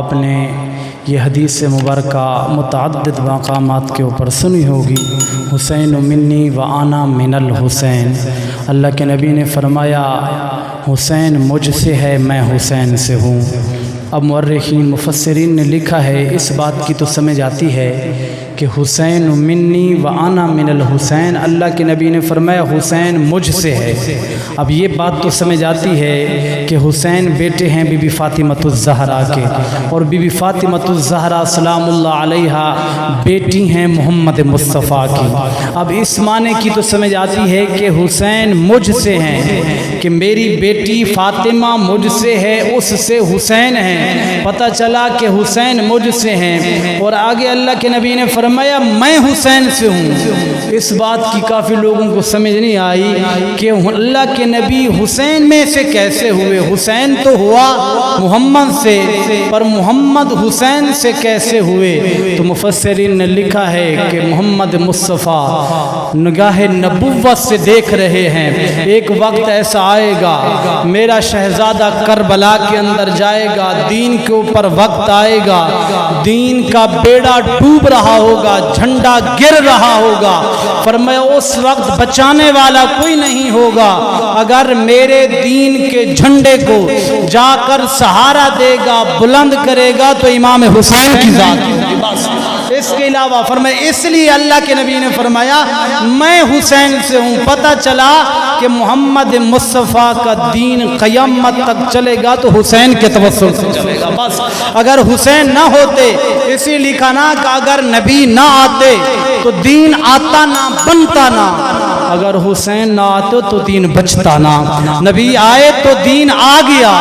آپ نے یہ حدیث مبارکہ متعدد مقامات کے اوپر سنی ہوگی، حسین منی و انا من الحسین۔ اللہ کے نبی نے فرمایا حسین مجھ سے ہے، میں حسین سے ہوں۔ اب مورخین مفسرین نے لکھا ہے اس بات کی تو سمجھ آتی ہے کہ حسین منی و انا من الحسین، اللہ کے نبی نے فرمایا حسین مجھ سے ہے۔ اب یہ بات تو سمجھ آتی ہے کہ حسین بیٹے ہیں بی بی فاطمۃ الزہرا کے، اور بی بی فاطمۃ الزہرا سلام اللہ علیہا بیٹی ہیں محمد مصطفیٰ کی۔ اب اس معنی کی تو سمجھ آتی ہے کہ حسین مجھ سے ہیں، کہ میری بیٹی فاطمہ مجھ سے ہے، اس سے حسین ہیں۔ پتہ چلا کہ حسین مجھ سے ہیں، اور آگے اللہ کے نبی نے فرمایا میں حسین سے ہوں۔ اس بات کی کافی لوگوں کو سمجھ نہیں آئی کہ اللہ کے نبی حسین میں سے کیسے ہوئے، حسین تو ہوا محمد سے، پر محمد حسین سے کیسے ہوئے؟ تو مفسرین نے لکھا ہے کہ محمد مصطفیٰ نگاہ نبوت سے دیکھ رہے ہیں، ایک وقت ایسا آئے گا میرا شہزادہ کربلا کے اندر جائے گا، دین کے اوپر وقت آئے گا، دین کا بیڑا ڈوب رہا ہوگا، جھنڈا گر رہا ہوگا، فرمایا اس وقت بچانے والا کوئی نہیں ہوگا اگر میرے دین کے جھنڈے کو جا کر سہارا دے گا، بلند کرے گا تو امام حسین کی ذات ہوگی۔ بس اس کے علاوہ فرمایا اس لیے اللہ کے نبی نے فرمایا میں حسین سے ہوں۔ پتہ چلا کہ محمد مصطفیٰ کا دین قیامت تک چلے گا تو حسین کے توسل سے چلے گا۔ بس اگر حسین نہ ہوتے، اسی لکھا نا کہ اگر نبی نہ آتے تو دین آتا نہ، بنتا نہ، اگر حسین نہ آتے تو دین بچتا نہ۔ نبی آئے تو دین آ گیا،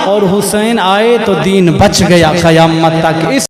اور حسین آئے تو دین بچ گیا قیامت تک۔